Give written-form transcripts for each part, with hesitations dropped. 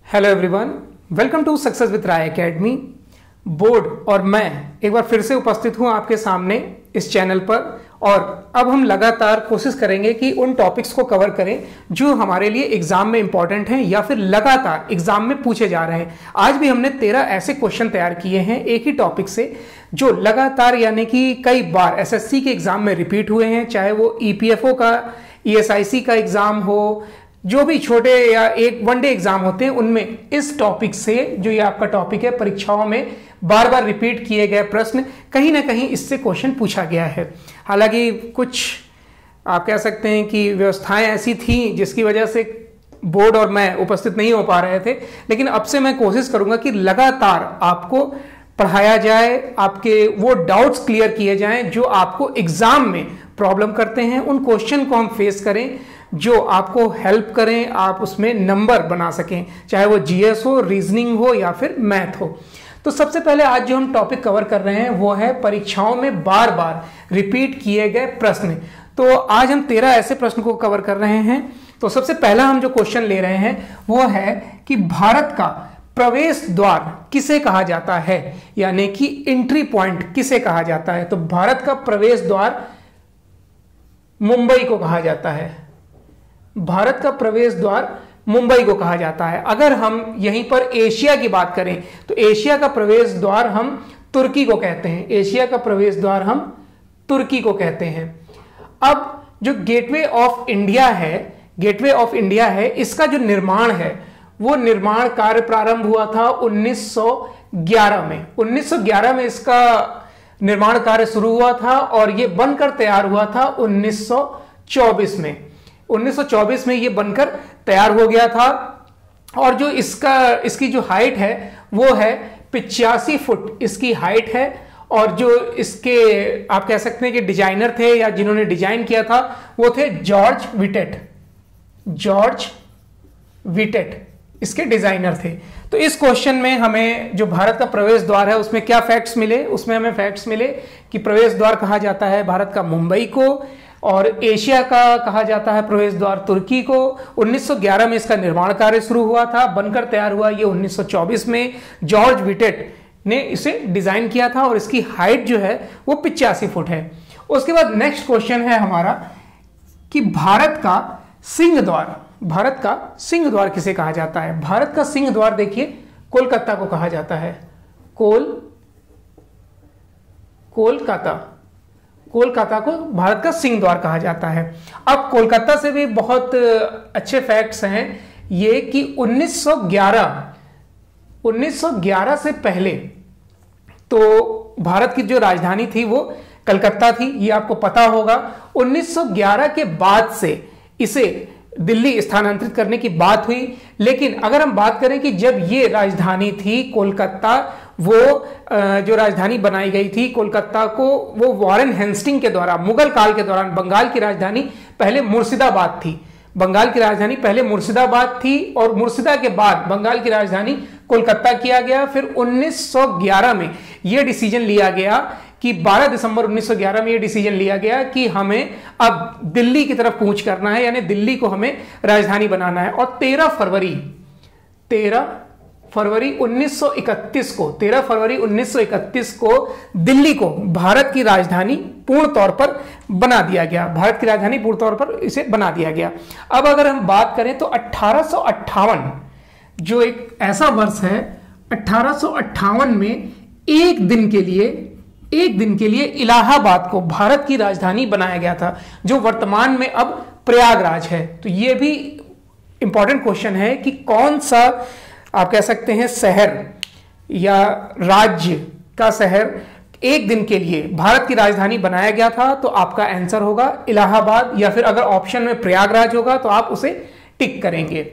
Hello everyone, welcome to Success with Rai Academy. Board और मैं एक बार फिर से उपस्थित हूं आपके सामने इस चैनल पर, और अब हम लगातार कोशिश करेंगे कि उन टॉपिक्स को कवर करें जो हमारे लिए एग्जाम में इंपॉर्टेंट हैं या फिर लगातार एग्जाम में पूछे जा रहे हैं। आज भी हमने 13 ऐसे क्वेश्चन तैयार किए हैं एक ही टॉपिक से, जो लगातार यानी कि कई बार एसएससी के एग्जाम में रिपीट हुए हैं, चाहे वो ईपीएफओ का, ईएसआईसी का एग्जाम हो, जो भी छोटे या एक वनडे एग्जाम होते हैं उनमें इस टॉपिक से, जो ये आपका टॉपिक है, परीक्षाओं में बार बार रिपीट किए गए प्रश्न, कहीं ना कहीं इससे क्वेश्चन पूछा गया है। हालांकि कुछ आप कह सकते हैं कि व्यवस्थाएं ऐसी थी जिसकी वजह से बोर्ड और मैं उपस्थित नहीं हो पा रहे थे, लेकिन अब से मैं कोशिश करूंगा कि लगातार आपको पढ़ाया जाए, आपके वो डाउट्स क्लियर किए जाएं जो आपको एग्जाम में प्रॉब्लम करते हैं। उन क्वेश्चन को हम फेस करें जो आपको हेल्प करें, आप उसमें नंबर बना सकें, चाहे वो जीएस हो, रीजनिंग हो या फिर मैथ हो। तो सबसे पहले आज जो हम टॉपिक कवर कर रहे हैं वो है परीक्षाओं में बार बार रिपीट किए गए प्रश्न। तो आज हम 13 ऐसे प्रश्न को कवर कर रहे हैं। तो सबसे पहला हम जो क्वेश्चन ले रहे हैं वो है कि भारत का प्रवेश द्वार किसे कहा जाता है, यानी कि एंट्री पॉइंट किसे कहा जाता है। तो भारत का प्रवेश द्वार मुंबई को कहा जाता है। भारत का प्रवेश द्वार मुंबई को कहा जाता है। अगर हम यहीं पर एशिया की बात करें तो एशिया का प्रवेश द्वार हम तुर्की को कहते हैं। एशिया का प्रवेश द्वार हम तुर्की को कहते हैं। अब जो गेटवे ऑफ इंडिया है, गेटवे ऑफ इंडिया है, इसका जो निर्माण है वो निर्माण कार्य प्रारंभ हुआ था 1911 में। 1911 में इसका निर्माण कार्य शुरू हुआ था और ये बनकर तैयार हुआ था 1924 में। 1924 में ये बनकर तैयार हो गया था। और जो इसकी जो हाइट है वो है 85 फुट इसकी हाइट है। और जो इसके आप कह सकते हैं कि डिजाइनर थे या जिन्होंने डिजाइन किया था वो थे जॉर्ज विटेट। जॉर्ज विटेट इसके डिजाइनर थे। तो इस क्वेश्चन में हमें जो भारत का प्रवेश द्वार है उसमें क्या फैक्ट्स मिले, उसमें हमें फैक्ट्स मिले कि प्रवेश द्वार कहा जाता है भारत का मुंबई को, और एशिया का कहा जाता है प्रवेश द्वार तुर्की को। 1911 में इसका निर्माण कार्य शुरू हुआ था, बनकर तैयार हुआ ये 1924 में। जॉर्ज विटेट ने इसे डिजाइन किया था और इसकी हाइट जो है वो 85 फुट है। उसके बाद नेक्स्ट क्वेश्चन है हमारा कि भारत का सिंह द्वार, भारत का सिंह द्वार किसे कहा जाता है। भारत का सिंह द्वार देखिए कोलकाता को कहा जाता है। कोलकाता को भारत का सिंह द्वार कहा जाता है। अब कोलकाता से भी बहुत अच्छे फैक्ट्स हैं ये कि 1911 से पहले तो भारत की जो राजधानी थी वो कलकत्ता थी, ये आपको पता होगा। 1911 के बाद से इसे दिल्ली स्थानांतरित करने की बात हुई। लेकिन अगर हम बात करें कि जब ये राजधानी थी कोलकाता, वो जो राजधानी बनाई गई थी कोलकाता को, वो वॉरेन हेस्टिंग के द्वारा मुगल काल के दौरान, बंगाल की राजधानी पहले मुर्शिदाबाद थी। बंगाल की राजधानी पहले मुर्शिदाबाद थी और मुर्शिदा के बाद बंगाल की राजधानी कोलकाता किया गया। फिर 1911 में यह डिसीजन लिया गया कि 12 दिसंबर 1911 में यह डिसीजन लिया गया कि हमें अब दिल्ली की तरफ कूच करना है, यानी दिल्ली को हमें राजधानी बनाना है। और 13 फरवरी 1931 को दिल्ली को भारत की राजधानी पूर्ण तौर पर बना दिया गया। भारत की राजधानी पूर्ण तौर पर इसे बना दिया गया। अब अगर हम बात करें तो 1858 जो एक ऐसा वर्ष है, 1858 में एक दिन के लिए इलाहाबाद को भारत की राजधानी बनाया गया था, जो वर्तमान में अब प्रयागराज है। तो यह भी इंपॉर्टेंट क्वेश्चन है कि कौन सा आप कह सकते हैं शहर या राज्य का शहर एक दिन के लिए भारत की राजधानी बनाया गया था। तो आपका आंसर होगा इलाहाबाद, या फिर अगर ऑप्शन में प्रयागराज होगा तो आप उसे टिक करेंगे।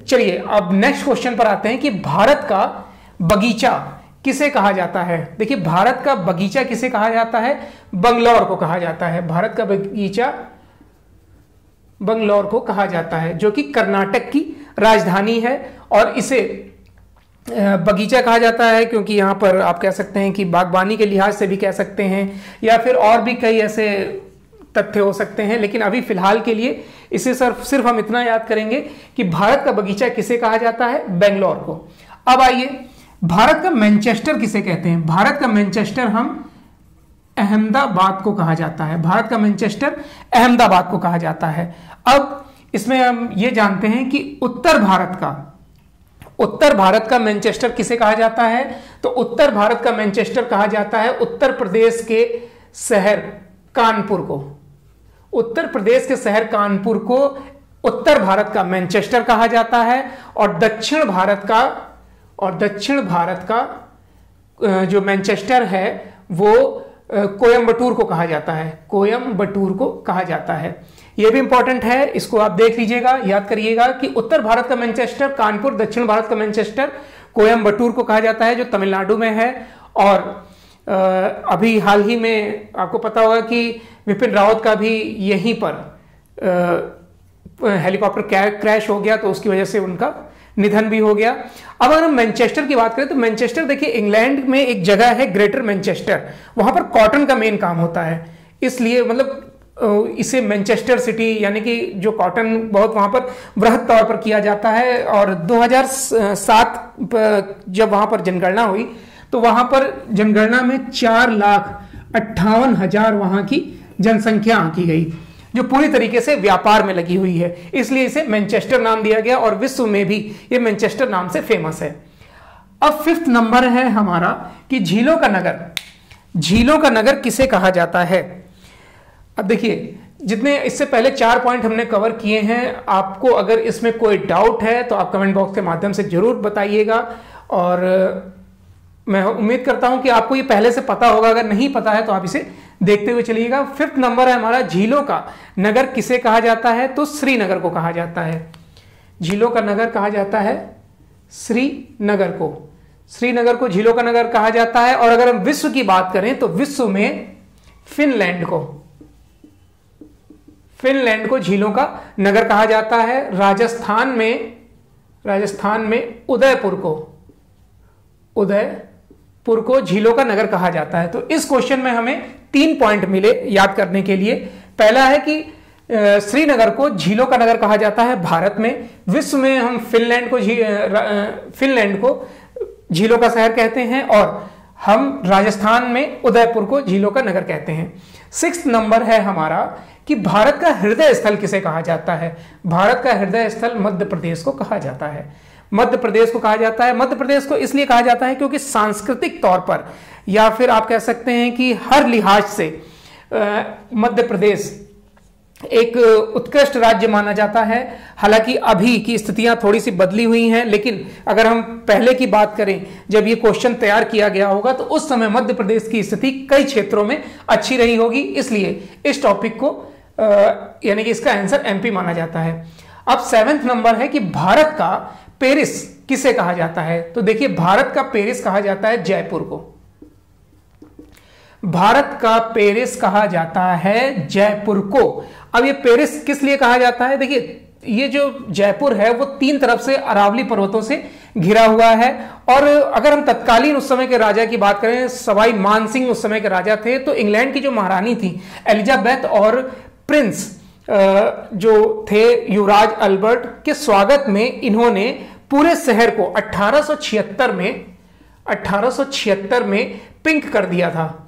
चलिए अब नेक्स्ट क्वेश्चन पर आते हैं कि भारत का बगीचा किसे कहा जाता है। देखिए भारत का बगीचा किसे कहा जाता है, बंगलौर को कहा जाता है। भारत का बगीचा बंगलौर को कहा जाता है, जो कि कर्नाटक की राजधानी है। और इसे बगीचा कहा जाता है क्योंकि यहां पर आप कह सकते हैं कि बागवानी के लिहाज से भी कह सकते हैं, या फिर और भी कई ऐसे तथ्य हो सकते हैं, लेकिन अभी फिलहाल के लिए इसे सिर्फ हम इतना याद करेंगे कि भारत का बगीचा किसे कहा जाता है, बेंगलोर को। अब आइए, भारत का मैनचेस्टर किसे कहते हैं? भारत का मैनचेस्टर हम अहमदाबाद को कहा जाता है। भारत का मैनचेस्टर अहमदाबाद को कहा जाता है। अब इसमें हम ये जानते हैं कि उत्तर भारत का मैनचेस्टर किसे कहा जाता है? तो उत्तर भारत का मैनचेस्टर कहा जाता है उत्तर प्रदेश के शहर कानपुर को। उत्तर प्रदेश के शहर कानपुर को उत्तर भारत का मैनचेस्टर कहा जाता है, और दक्षिण भारत का जो मैनचेस्टर है वो कोयम्बटूर को कहा जाता है। कोयम्बटूर को कहा जाता है। यह भी इंपॉर्टेंट है, इसको आप देख लीजिएगा, याद करिएगा कि उत्तर भारत का मैनचेस्टर कानपुर, दक्षिण भारत का मैनचेस्टर कोयम्बटूर को कहा जाता है, जो तमिलनाडु में है। और अभी हाल ही में आपको पता होगा कि विपिन रावत का भी यहीं पर हेलीकॉप्टर क्रैश हो गया, तो उसकी वजह से उनका निधन भी हो गया। अब अगर हम मैनचेस्टर की बात करें तो मैनचेस्टर देखिए, इंग्लैंड में एक जगह है ग्रेटर मैनचेस्टर, वहां पर कॉटन का मेन काम होता है, इसलिए मतलब इसे मैनचेस्टर सिटी, यानी कि जो कॉटन बहुत वहां पर वृहद तौर पर किया जाता है। और 2007 जब वहां पर जनगणना हुई तो वहां पर जनगणना में 4,58,000 वहां की जनसंख्या आंकी गई, जो पूरी तरीके से व्यापार में लगी हुई है, इसलिए इसे मैनचेस्टर नाम दिया गया और विश्व में भी ये मैनचेस्टर नाम से फेमस है। अब 5th नंबर है हमारा कि झीलों का नगर किसे कहा जाता है? अब देखिए, जितने इससे पहले 4 पॉइंट हमने कवर किए हैं, आपको अगर इसमें कोई डाउट है तो आप कमेंट बॉक्स के माध्यम से जरूर बताइएगा, और मैं उम्मीद करता हूं कि आपको ये पहले से पता होगा। अगर नहीं पता है तो आप इसे देखते हुए चलिएगा। 5th नंबर है हमारा, झीलों का नगर किसे कहा जाता है? तो श्रीनगर को कहा जाता है। झीलों का नगर कहा जाता है श्रीनगर को झीलों का नगर कहा जाता है। और अगर हम विश्व की बात करें तो विश्व में फिनलैंड को झीलों का नगर कहा जाता है। राजस्थान में उदयपुर को झीलों का नगर कहा जाता है। तो इस क्वेश्चन में हमें 3 पॉइंट मिले याद करने के लिए। पहला है कि श्रीनगर को झीलों का नगर कहा जाता है भारत में। विश्व में हम फिनलैंड को झीलों का शहर कहते हैं, और हम राजस्थान में उदयपुर को झीलों का नगर कहते हैं। 6th नंबर है हमारा कि भारत का हृदय स्थल किसे कहा जाता है? भारत का हृदय स्थल मध्य प्रदेश को कहा जाता है। मध्य प्रदेश को इसलिए कहा जाता है क्योंकि सांस्कृतिक तौर पर, या फिर आप कह सकते हैं कि हर लिहाज से मध्य प्रदेश एक उत्कृष्ट राज्य माना जाता है। हालांकि अभी की स्थितियां थोड़ी सी बदली हुई हैं, लेकिन अगर हम पहले की बात करें, जब ये क्वेश्चन तैयार किया गया होगा तो उस समय मध्य प्रदेश की स्थिति कई क्षेत्रों में अच्छी रही होगी, इसलिए इस टॉपिक को यानी कि इसका आंसर एमपी माना जाता है। अब 7th नंबर है कि भारत का पेरिस किसे कहा जाता है? तो देखिए, भारत का पेरिस कहा जाता है जयपुर को। भारत का पेरिस कहा जाता है जयपुर को। अब ये पेरिस किस लिए कहा जाता है? देखिए, ये जो जयपुर है वो 3 तरफ से अरावली पर्वतों से घिरा हुआ है। और अगर हम तत्कालीन उस समय के राजा की बात करें, सवाई मानसिंह उस समय के राजा थे, तो इंग्लैंड की जो महारानी थी एलिजाबेथ और प्रिंस जो थे युवराज अल्बर्ट के स्वागत में इन्होंने पूरे शहर को 1876 में पिंक कर दिया था।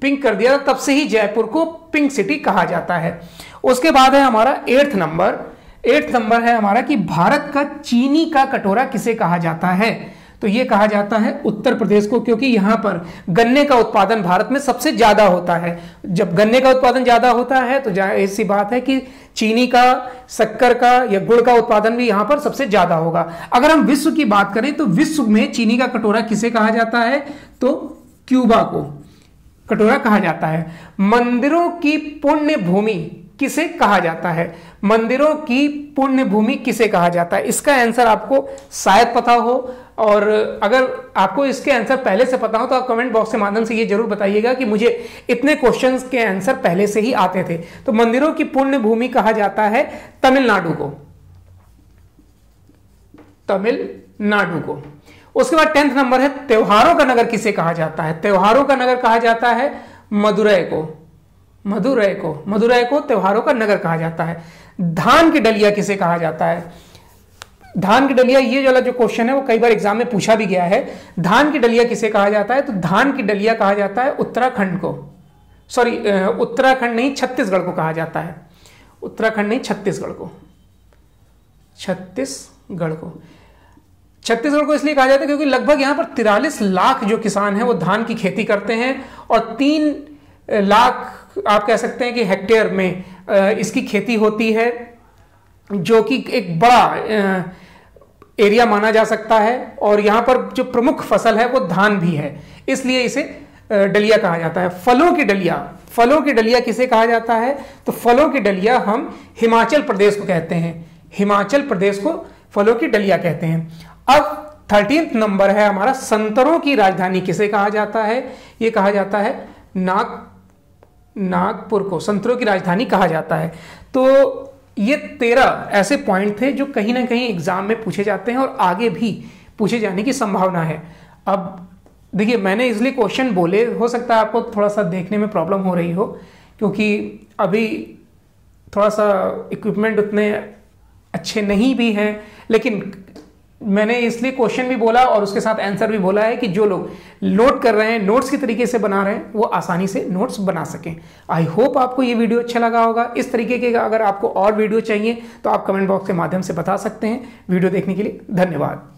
तब से ही जयपुर को पिंक सिटी कहा जाता है। उसके बाद है हमारा 8th नंबर है हमारा कि भारत का चीनी का कटोरा किसे कहा जाता है? तो यह कहा जाता है उत्तर प्रदेश को, क्योंकि यहां पर गन्ने का उत्पादन भारत में सबसे ज्यादा होता है। जब गन्ने का उत्पादन ज्यादा होता है तो ऐसी बात है कि चीनी का, शक्कर का या गुड़ का उत्पादन भी यहां पर सबसे ज्यादा होगा। अगर हम विश्व की बात करें तो विश्व में चीनी का कटोरा किसे कहा जाता है? तो क्यूबा को कटोरा कहा जाता है। मंदिरों की पुण्य भूमि किसे कहा जाता है? मंदिरों की पुण्य भूमि किसे कहा जाता है? इसका आंसर आपको शायद पता हो, और अगर आपको इसके आंसर पहले से पता हो तो आप कमेंट बॉक्स के माध्यम से ये जरूर बताइएगा कि मुझे इतने क्वेश्चंस के आंसर पहले से ही आते थे। तो मंदिरों की पुण्य भूमि कहा जाता है तमिलनाडु को। उसके बाद 10th नंबर है त्योहारों का नगर किसे कहा जाता है? त्योहारों का नगर कहा जाता है मदुरै मदुरै को त्योहारों का नगर कहा जाता है। धान की डलिया किसे कहा जाता है? धान की डलिया, ये वाला जो क्वेश्चन है वो कई बार एग्जाम में पूछा भी गया है। धान की डलिया किसे कहा जाता है? तो धान की डलिया कहा जाता है उत्तराखंड को, सॉरी उत्तराखंड नहीं, छत्तीसगढ़ को कहा जाता है। उत्तराखंड नहीं, छत्तीसगढ़ को इसलिए कहा जाता है क्योंकि लगभग यहां पर 43 लाख जो किसान हैं वो धान की खेती करते हैं और 3 लाख आप कह सकते हैं कि हेक्टेयर में इसकी खेती होती है, जो कि एक बड़ा एरिया माना जा सकता है। और यहां पर जो प्रमुख फसल है वो धान भी है, इसलिए इसे डलिया कहा जाता है। फलों की डलिया किसे कहा जाता है? तो फलों की डलिया हम हिमाचल प्रदेश को कहते हैं। हिमाचल प्रदेश को फलों की डलिया कहते हैं। अब 13th नंबर है हमारा, संतरों की राजधानी किसे कहा जाता है? ये कहा जाता है नागपुर को संतरों की राजधानी कहा जाता है। तो ये 13 ऐसे पॉइंट थे जो कहीं ना कहीं एग्जाम में पूछे जाते हैं और आगे भी पूछे जाने की संभावना है। अब देखिए, मैंने इसलिए क्वेश्चन बोले, हो सकता है आपको थोड़ा सा देखने में प्रॉब्लम हो रही हो क्योंकि अभी थोड़ा सा इक्विपमेंट उतने अच्छे नहीं भी हैं, लेकिन मैंने इसलिए क्वेश्चन भी बोला और उसके साथ आंसर भी बोला है कि जो लोग नोट कर रहे हैं, नोट्स की तरीके से बना रहे हैं, वो आसानी से नोट्स बना सकें। आई होप आपको ये वीडियो अच्छा लगा होगा। इस तरीके के अगर आपको और वीडियो चाहिए तो आप कमेंट बॉक्स के माध्यम से बता सकते हैं। वीडियो देखने के लिए धन्यवाद।